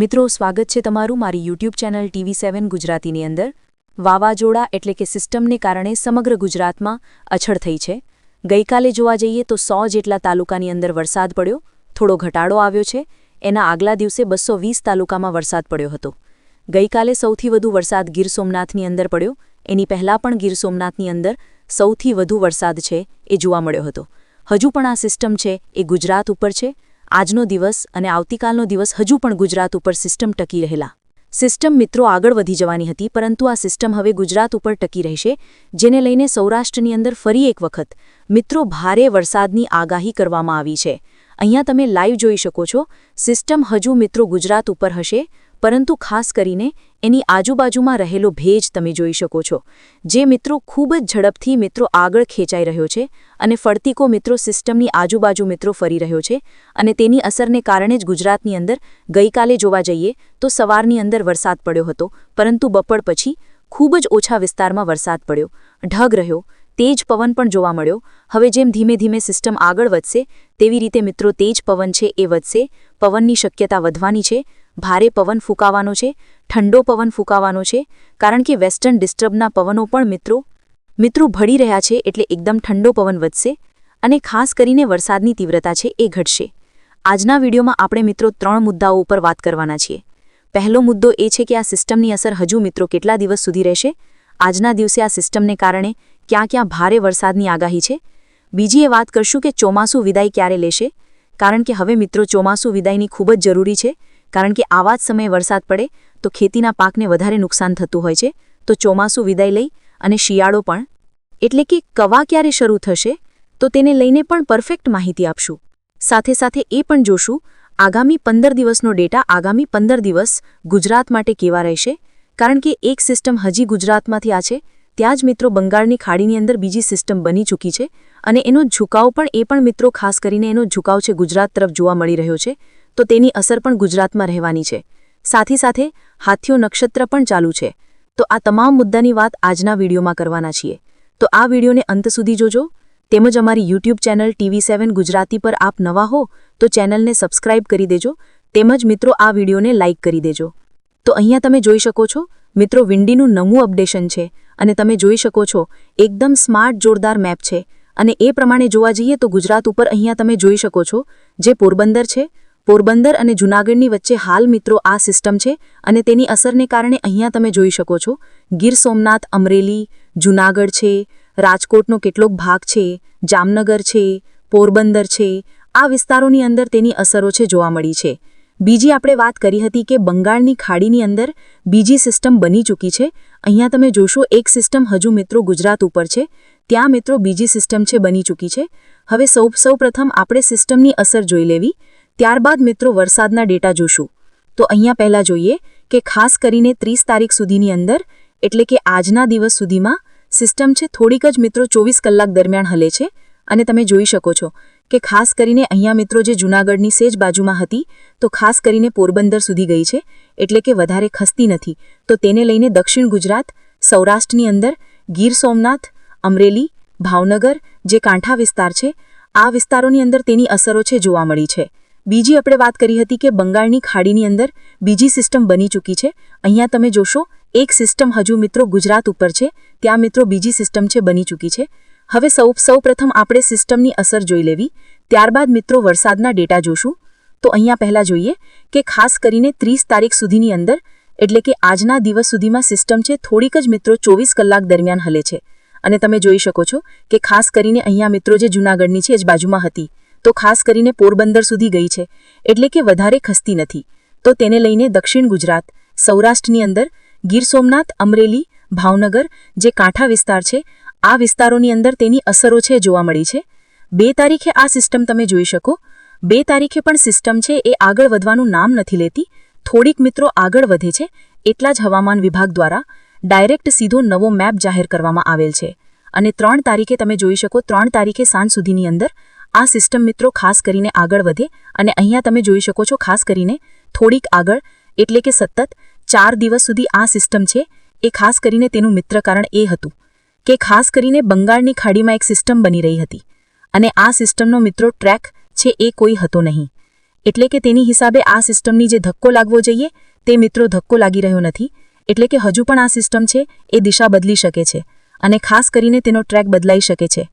મિત્રો સ્વાગત છે તમારું મારી યુટ્યુબ ચેનલ TV7 ગુજરાતીની અંદર। વાવાઝોડા એટલે કે સિસ્ટમને કારણે સમગ્ર ગુજરાતમાં અછડ થઈ છે। ગઈકાલે જોવા જઈએ તો 100 જેટલા તાલુકાની અંદર વરસાદ પડ્યો, થોડો ઘટાડો આવ્યો છે। એના આગલા દિવસે 220 તાલુકામાં વરસાદ પડ્યો હતો। ગઈકાલે સૌથી વધુ વરસાદ ગીર સોમનાથની અંદર પડ્યો, એની પહેલાં પણ ગીર સોમનાથની અંદર સૌથી વધુ વરસાદ છે એ જોવા મળ્યો હતો। હજુ પણ આ સિસ્ટમ છે એ ગુજરાત ઉપર છે। આજનો દિવસ અને આવતીકાલનો દિવસ હજુ પણ ગુજરાત ઉપર સિસ્ટમ ટકી રહેલા। સિસ્ટમ મિત્રો આગળ વધી જવાની હતી, પરંતુ આ સિસ્ટમ હવે ગુજરાત ઉપર ટકી રહેશે, જેને લઈને સૌરાષ્ટ્રની અંદર ફરી એક વખત મિત્રો ભારે વરસાદની આગાહી કરવામાં આવી છે। અહીંયા તમે લાઈવ જોઈ શકો છો, સિસ્ટમ હજુ મિત્રો ગુજરાત ઉપર હશે, પરંતુ ખાસ કરીને એની આજુબાજુમાં રહેલો ભેજ તમે જોઈ શકો છો, જે મિત્રો ખૂબ જ ઝડપથી મિત્રો આગળ ખેંચાઈ રહ્યો છે અને ફરતીકો મિત્રો સિસ્ટમની આજુબાજુ મિત્રો ફરી રહ્યો છે। અને તેની અસરને કારણે જ ગુજરાતની અંદર ગઈકાલે જોવા જઈએ તો સવારની અંદર વરસાદ પડ્યો હતો, પરંતુ બપોર પછી ખૂબ જ ઓછા વિસ્તારમાં વરસાદ પડ્યો, ઢગ રહ્યો, તેજ પવન પણ જોવા મળ્યો। હવે જેમ ધીમે ધીમે સિસ્ટમ આગળ વધશે તેવી રીતે મિત્રો તેજ પવન છે એ વધશે, પવનની શક્યતા વધવાની છે, ભારે પવન ફૂંકાવાનો છે, ઠંડો પવન ફૂંકાવાનો છે, કારણ કે વેસ્ટર્ન ડિસ્ટર્બના પવનો પણ મિત્રો ભળી રહ્યા છે, એટલે એકદમ ઠંડો પવન વધશે અને ખાસ કરીને વરસાદની તીવ્રતા છે એ ઘટશે। આજના વિડીયોમાં આપણે મિત્રો 3 મુદ્દાઓ ઉપર વાત કરવાના છીએ। પહેલો મુદ્દો એ છે કે આ સિસ્ટમની અસર હજુ મિત્રો કેટલા દિવસ સુધી રહેશે, આજના દિવસે આ સિસ્ટમને કારણે ક્યાં ક્યાં ભારે વરસાદની આગાહી છે। બીજી એ વાત કરશું કે ચોમાસું વિદાય ક્યારે લેશે, કારણ કે હવે મિત્રો ચોમાસું વિદાયની ખૂબ જ જરૂરી છે, કારણ કે આવા જ સમયે વરસાદ પડે તો ખેતીના પાકને વધારે નુકસાન થતું હોય છે। તો ચોમાસું વિદાય લઈ અને શિયાળો પણ, એટલે કે કવા ક્યારે શરૂ થશે તો તેને લઈને પણ પરફેક્ટ માહિતી આપશું। સાથે સાથે એ પણ જોશું આગામી 15 દિવસનો ડેટા, આગામી 15 દિવસ ગુજરાત માટે કેવા રહેશે, કારણ કે એક સિસ્ટમ હજી ગુજરાતમાંથી આ છે, ત્યાં જ મિત્રો બંગાળની ખાડીની અંદર બીજી સિસ્ટમ બની ચૂકી છે અને એનો ઝુકાવ પણ મિત્રો ખાસ કરીને એનો ઝુકાવ છે ગુજરાત તરફ જોવા મળી રહ્યો છે, તો તેની અસર પણ ગુજરાતમાં રહેવાની છે। સાથે સાથે હાથીઓ નક્ષત્ર પણ ચાલુ છે। તો આ તમામ મુદ્દાની વાત આજના વિડીયોમાં કરવાના છીએ, તો આ વિડીયોને અંત સુધી જોજો। તેમજ અમારી યુટ્યુબ ચેનલ TV7 ગુજરાતી પર આપ નવા હો તો ચેનલને સબસ્ક્રાઇબ કરી દેજો, તેમજ મિત્રો આ વિડીયોને લાઇક કરી દેજો। તો અહીંયા તમે જોઈ શકો છો મિત્રો વિન્ડીનું નવું અપડેશન છે અને તમે જોઈ શકો છો એકદમ સ્માર્ટ જોરદાર મેપ છે, અને એ પ્રમાણે જોવા જઈએ તો ગુજરાત ઉપર અહીંયા તમે જોઈ શકો છો જે પોરબંદર છે, પોરબંદર અને જૂનાગઢની વચ્ચે હાલ મિત્રો આ સિસ્ટમ છે અને તેની અસરને કારણે અહીંયા તમે જોઈ શકો છો ગીર સોમનાથ, અમરેલી, જૂનાગઢ છે, રાજકોટનો કેટલોક ભાગ છે, જામનગર છે, પોરબંદર છે, આ વિસ્તારોની અંદર તેની અસરો છે જોવા મળી છે। બીજી આપણે વાત કરી હતી કે બંગાળની ખાડીની અંદર બીજી સિસ્ટમ બની ચૂકી છે। અહીંયા તમે જોશો એક સિસ્ટમ હજુ મિત્રો ગુજરાત ઉપર છે, ત્યાં મિત્રો બીજી સિસ્ટમ છે બની ચૂકી છે। હવે સૌપ્રથમ આપણે સિસ્ટમની અસર જોઈ લેવી, ત્યારબાદ મિત્રો વરસાદના ડેટા જોશું। તો અહીંયા પહેલા જોઈએ કે ખાસ કરીને 30 તારીખ સુધીની અંદર, એટલે કે આજના દિવસ સુધીમાં સિસ્ટમ છે થોડીક જ મિત્રો 24 કલાક દરમિયાન હલે છે, અને તમે જોઈ શકો છો કે ખાસ કરીને અહીંયા મિત્રો જે જૂનાગઢની સેજ બાજુમાં હતી તો ખાસ કરીને પોરબંદર સુધી ગઈ છે, એટલે કે વધારે ખસતી નથી। તો તેને લઈને દક્ષિણ ગુજરાત, સૌરાષ્ટ્રની અંદર ગીર સોમનાથ, અમરેલી, ભાવનગર જે કાંઠા વિસ્તાર છે, આ વિસ્તારોની અંદર તેની અસરો છે જોવા મળી છે। બીજી આપણે વાત કરી હતી કે બંગાળની ખાડીની અંદર બીજી સિસ્ટમ બની ચૂકી છે। અહીંયા તમે જોશો એક સિસ્ટમ હજુ મિત્રો ગુજરાત ઉપર છે, ત્યાં મિત્રો બીજી સિસ્ટમ છે બની ચૂકી છે। હવે સૌપ્રથમ આપણે સિસ્ટમની અસર જોઈ લેવી, ત્યારબાદ મિત્રો વરસાદના ડેટા જોશું। તો અહીંયા પહેલા જોઈએ કે ખાસ કરીને 30 તારીખ સુધીની અંદર, એટલે કે આજના દિવસ સુધીમાં સિસ્ટમ છે થોડીક જ મિત્રો 24 કલાક દરમિયાન હલે છે, અને તમે જોઈ શકો છો કે ખાસ કરીને અહીંયા મિત્રો જે જૂનાગઢની છે જ બાજુમાં હતી તો ખાસ કરીને પોરબંદર સુધી ગઈ છે, એટલે કે વધારે ખસતી નથી। તો તેને લઈને દક્ષિણ ગુજરાત, સૌરાષ્ટ્રની અંદર ગીર સોમનાથ, અમરેલી, ભાવનગર જે કાંઠા વિસ્તાર છે, આ વિસ્તારોની અંદર તેની અસરો છે જોવા મળી છે। 2 તારીખે આ સિસ્ટમ તમે જોઈ શકો, 2 તારીખે પણ સિસ્ટમ છે એ આગળ વધવાનું નામ નથી લેતી, થોડીક મિત્રો આગળ વધે છે, એટલા જ હવામાન વિભાગ દ્વારા ડાયરેક્ટ સીધો નવો મેપ જાહેર કરવામાં આવેલ છે। અને 3 તારીખે તમે જોઈ શકો 3 તારીખે સાંજ સુધીની અંદર આ સિસ્ટમ મિત્રો ખાસ કરીને આગળ વધે, અને અહીંયા તમે જોઈ શકો છો ખાસ કરીને થોડીક આગળ, એટલે કે સતત 4 દિવસ સુધી આ સિસ્ટમ છે એ ખાસ કરીને તેનું મિત્ર કારણ એ હતું કે ખાસ કરીને બંગાળની ખાડીમાં એક સિસ્ટમ બની રહી હતી, અને આ સિસ્ટમનો મિત્રો ટ્રેક છે એ કોઈ હતો નહીં, એટલે કે તેની હિસાબે આ સિસ્ટમની જે ધક્કો લાગવો જોઈએ તે મિત્રો ધક્કો લાગી રહ્યો નથી, એટલે કે હજુ પણ આ સિસ્ટમ છે એ દિશા બદલી શકે છે અને ખાસ કરીને તેનો ટ્રેક બદલાઈ શકે છે.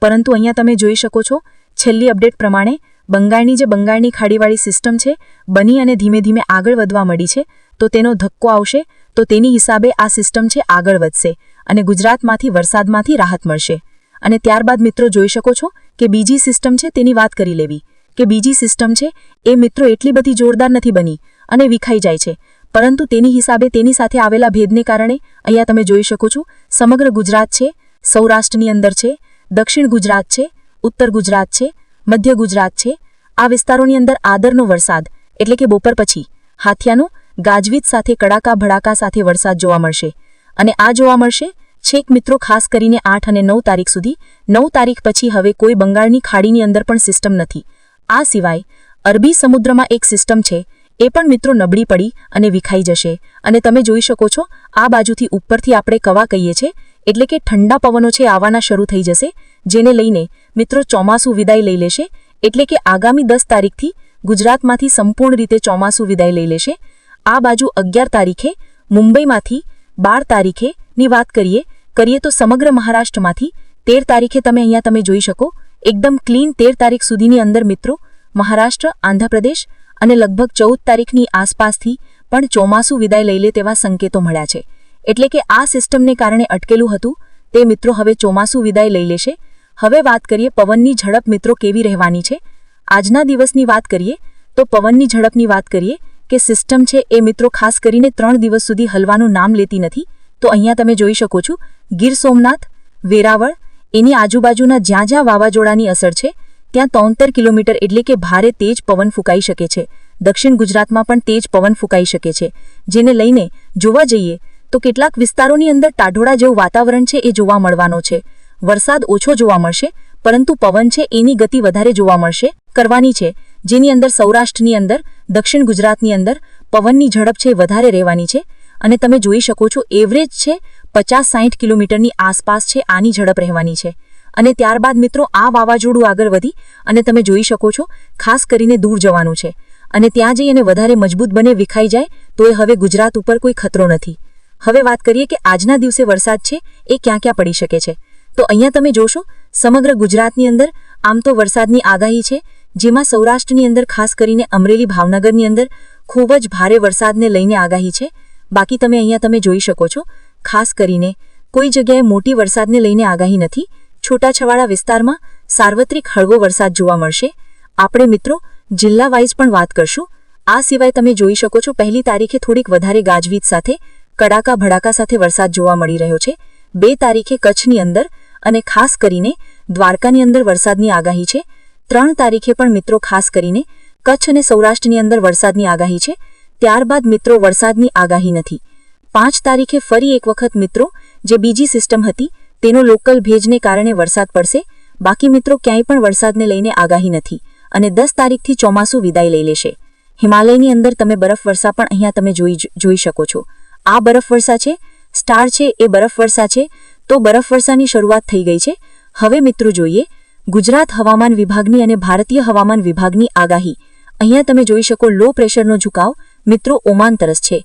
પરંતુ અહીંયા તમે જોઈ શકો છો છેલ્લી અપડેટ પ્રમાણે બંગાળની ખાડીવાળી સિસ્ટમ છે બની અને ધીમે ધીમે આગળ વધવા મળી છે, તો તેનો ધક્કો આવશે તો તેની હિસાબે આ સિસ્ટમ છે આગળ વધશે અને ગુજરાતમાંથી વરસાદમાંથી રાહત મળશે. અને ત્યારબાદ મિત્રો જોઈ શકો છો કે બીજી સિસ્ટમ છે તેની વાત કરી લેવી કે બીજી સિસ્ટમ છે એ મિત્રો એટલી બધી જોરદાર નથી બની અને વિખાઈ જાય છે, પરંતુ તેની હિસાબે તેની સાથે આવેલા ભેદને કારણે અહીંયા તમે જોઈ શકો છો સમગ્ર ગુજરાત છે, સૌરાષ્ટ્રની અંદર છે, દક્ષિણ ગુજરાત છે, ઉત્તર ગુજરાત છે, મધ્ય ગુજરાત છે, આ વિસ્તારોની અંદર આદરનો વરસાદ એટલે કે બપોર પછી હાથિયાનો ગાજવીજ સાથે કડાકા ભડાકા સાથે વરસાદ જોવા મળશે. અને આ જોવા મળશે છેક મિત્રો ખાસ કરીને 8 અને 9 તારીખ સુધી. 9 તારીખ પછી હવે કોઈ બંગાળની ખાડીની અંદર પણ સિસ્ટમ નથી. આ સિવાય અરબી સમુદ્રમાં એક સિસ્ટમ છે એ પણ મિત્રો નબળી પડી અને વિખાઈ જશે અને તમે જોઈ શકો છો આ બાજુથી ઉપરથી આપણે કવા કહીએ છીએ એટલે કે ઠંડા પવનો છે આવવાના શરૂ થઈ જશે, જેને લઈને મિત્રો ચોમાસું વિદાય લઈ લેશે. એટલે કે આગામી 10 તારીખથી ગુજરાતમાંથી સંપૂર્ણ રીતે ચોમાસું વિદાય લઈ લેશે. આ બાજુ 11 તારીખે મુંબઈમાંથી, 12 તારીખે ની વાત કરીએ તો સમગ્ર મહારાષ્ટ્રમાંથી, 13 તારીખે તમે જોઈ શકો એકદમ ક્લીન 13 તારીખ સુધીની અંદર મિત્રો મહારાષ્ટ્ર, આંધ્રપ્રદેશ અને લગભગ 14 તારીખની આસપાસથી પણ ચોમાસું વિદાય લઈ લે તેવા સંકેતો મળ્યા છે. એટલે કે આ સિસ્ટમને કારણે અટકેલું હતું તે મિત્રો હવે ચોમાસું વિદાય લઈ લેશે. હવે વાત કરીએ પવનની ઝડપ મિત્રો કેવી રહેવાની છે. આજના દિવસની વાત કરીએ તો પવનની ઝડપની વાત કરીએ કે સિસ્ટમ છે એ મિત્રો ખાસ કરીને 3 દિવસ સુધી હલવાનું નામ લેતી નથી. તો અહીંયા તમે જોઈ શકો છો ગીર સોમનાથ, વેરાવળ એની આજુબાજુના જ્યાં જ્યાં વાવાઝોડાની અસર છે ત્યાં 73 કિલોમીટર એટલે કે ભારે તેજ પવન ફૂંકાઈ શકે છે. દક્ષિણ ગુજરાતમાં પણ તેજ પવન ફૂંકાઈ શકે છે, જેને લઈને જોવા જઈએ તો કેટલાક વિસ્તારોની અંદર ટાઢોળા જેવું વાતાવરણ છે એ જોવા મળવાનો છે. વરસાદ ઓછો જોવા મળશે પરંતુ પવન છે એની ગતિ વધારે જોવા મળશે કરવાની છે, જેની અંદર સૌરાષ્ટ્રની અંદર, દક્ષિણ ગુજરાતની અંદર પવનની ઝડપ છે વધારે રહેવાની છે. અને તમે જોઈ શકો છો એવરેજ છે 50-60 કિલોમીટરની આસપાસ છે આની ઝડપ રહેવાની છે. અને ત્યારબાદ મિત્રો આ વાવાઝોડું આગળ વધી અને તમે જોઈ શકો છો ખાસ કરીને દૂર જવાનું છે અને ત્યાં જઈ અને વધારે મજબૂત બને વિખાઈ જાય તો એ હવે ગુજરાત ઉપર કોઈ ખતરો નથી. હવે વાત કરીએ કે આજના દિવસે વરસાદ છે એ ક્યાં ક્યાં પડી શકે છે. તો અહીંયા તમે જોશો સમગ્ર ગુજરાતની અંદર આમ તો વરસાદની આગાહી છે, જેમાં સૌરાષ્ટ્રની અંદર ખાસ કરીને અમરેલી, ભાવનગરની અંદર ખૂબ જ ભારે વરસાદને લઈને આગાહી છે. બાકી તમે જોઈ શકો છો ખાસ કરીને કોઈ જગ્યાએ મોટી વરસાદને લઈને આગાહી નથી. છૂટાછવાયા વિસ્તારમાં સાર્વત્રિક હળવો વરસાદ જોવા મળશે. આપણે મિત્રો જિલ્લા વાઇઝ પણ વાત કરશું. આ સિવાય તમે જોઈ શકો છો 1 તારીખે થોડીક વધારે ગાજવીજ સાથે કડાકા ભડાકા સાથે વરસાદ જોવા મળી રહ્યો છે. 2 તારીખે કચ્છની અંદર અને ખાસ કરીને દ્વારકાની અંદર વરસાદની આગાહી છે. 3 તારીખે પણ મિત્રો ખાસ કરીને કચ્છ અને સૌરાષ્ટ્રની અંદર વરસાદની આગાહી છે. ત્યારબાદ મિત્રો વરસાદની આગાહી નથી. 5 તારીખે ફરી એક વખત મિત્રો જે બીજી સિસ્ટમ હતી તેનો લોકલ ભેજને કારણે વરસાદ પડશે. બાકી મિત્રો ક્યાંય પણ વરસાદને લઈને આગાહી નથી. અને 10 તારીખથી ચોમાસું વિદાય લઈ લેશે. હિમાલયની અંદર તમે બરફવર્ષા પણ અહીંયા તમે જોઈ શકો છો. આ બરફવર્ષા છે, સ્ટાર છે એ બરફવર્ષા છે. તો બરફવર્ષાની શરૂઆત થઈ ગઈ છે. હવે મિત્રો જોઈએ ગુજરાત હવામાન વિભાગની અને ભારતીય હવામાન વિભાગની આગાહી. અહીંયા તમે જોઈ શકો લો પ્રેશરનો ઝુકાવ મિત્રો ઓમાન તરફ છે,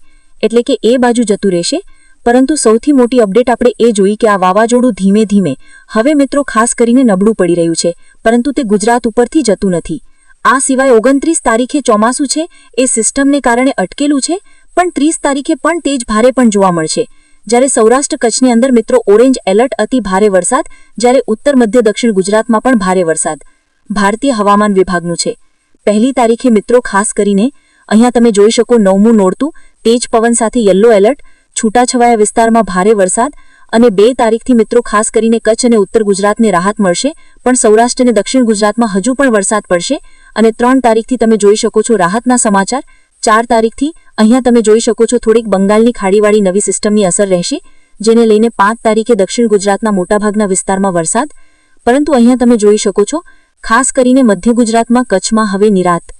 એટલે કે એ બાજુ જતું રહેશે. પરંતુ સૌથી મોટી અપડેટ આપણે એ જોઈ કે આ વાવાઝોડું ધીમે ધીમે હવે મિત્રો ખાસ કરીને નબળું પડી રહ્યું છે, પરંતુ તે ગુજરાત ઉપરથી જતું નથી. આ સિવાય 29 તારીખે ચોમાસું છે એ સિસ્ટમને કારણે અટકેલું છે, પણ 30 તારીખે પણ તેજ ભારે પણ જોવા મળશે. જ્યારે સૌરાષ્ટ્ર કચ્છની અંદર મિત્રો ઓરેન્જ એલર્ટ અતિ ભારે વરસાદ, જ્યારે ઉત્તર મધ્ય દક્ષિણ ગુજરાતમાં પણ ભારે વરસાદ ભારતીય હવામાન વિભાગનું છે. 1 તારીખે મિત્રો ખાસ કરીને અહીંયા તમે જોઈ શકો 9મું નોરતું તેજ પવન સાથે યલો એલર્ટ, છૂટાછવાયા વિસ્તારમાં ભારે વરસાદ. અને 2 તારીખથી મિત્રો ખાસ કરીને કચ્છ અને ઉત્તર ગુજરાતને રાહત મળશે, પણ સૌરાષ્ટ્ર અને દક્ષિણ ગુજરાતમાં હજુ પણ વરસાદ પડશે. અને 3 તારીખથી તમે જોઈ શકો છો રાહતના સમાચાર. 4 તારીખથી અહીંયા તમે જોઈ શકો છો થોડીક બંગાળની ખાડીવાળી નવી સિસ્ટમની અસર રહેશે, જેને લઈને 5 તારીખે દક્ષિણ ગુજરાતના મોટાભાગના વિસ્તારમાં વરસાદ. પરંતુ અહીંયા તમે જોઈ શકો છો ખાસ કરીને મધ્ય ગુજરાતમાં કચ્છમાં હવે નિરાત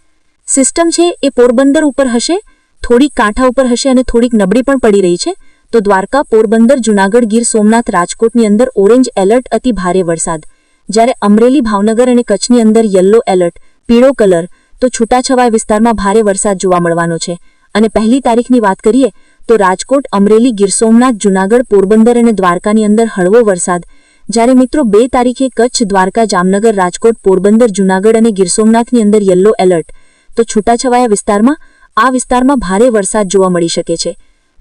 સિસ્ટમ છે એ પોરબંદર ઉપર હશે, થોડીક કાંઠા ઉપર હશે અને થોડીક નબળી પણ પડી રહી છે. તો દ્વારકા, પોરબંદર, જૂનાગઢ, ગીર સોમનાથ, રાજકોટની અંદર ઓરેન્જ એલર્ટ અતિ ભારે વરસાદ, જ્યારે અમરેલી, ભાવનગર અને કચ્છની અંદર યલો એલર્ટ પીળો કલર. તો છૂટાછવાયા વિસ્તારમાં ભારે વરસાદ જોવા મળવાનો છે અને 1 તારીખની વાત કરીએ તો રાજકોટ, અમરેલી, ગીર સોમનાથ, જૂનાગઢ, પોરબંદર અને દ્વારકાની અંદર હળવો વરસાદ, જ્યારે મિત્રો 2 તારીખે કચ્છ, દ્વારકા, જામનગર, રાજકોટ, પોરબંદર, જૂનાગઢ અને ગીર સોમનાથની અંદર યલો એલર્ટ. તો છૂટાછવાયા વિસ્તારમાં ભારે વરસાદ જોવા મળી શકે છે.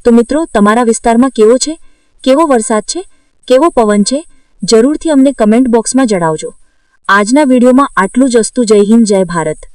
તો મિત્રો, તમારા વિસ્તારમાં કેવો છે, કેવો વરસાદ છે, કેવો પવન છે, જરૂરથી અમને કમેન્ટ બોક્સમાં જણાવજો. આજના વિડીયોમાં આટલું જ. જય હિન્દ, જય ભારત.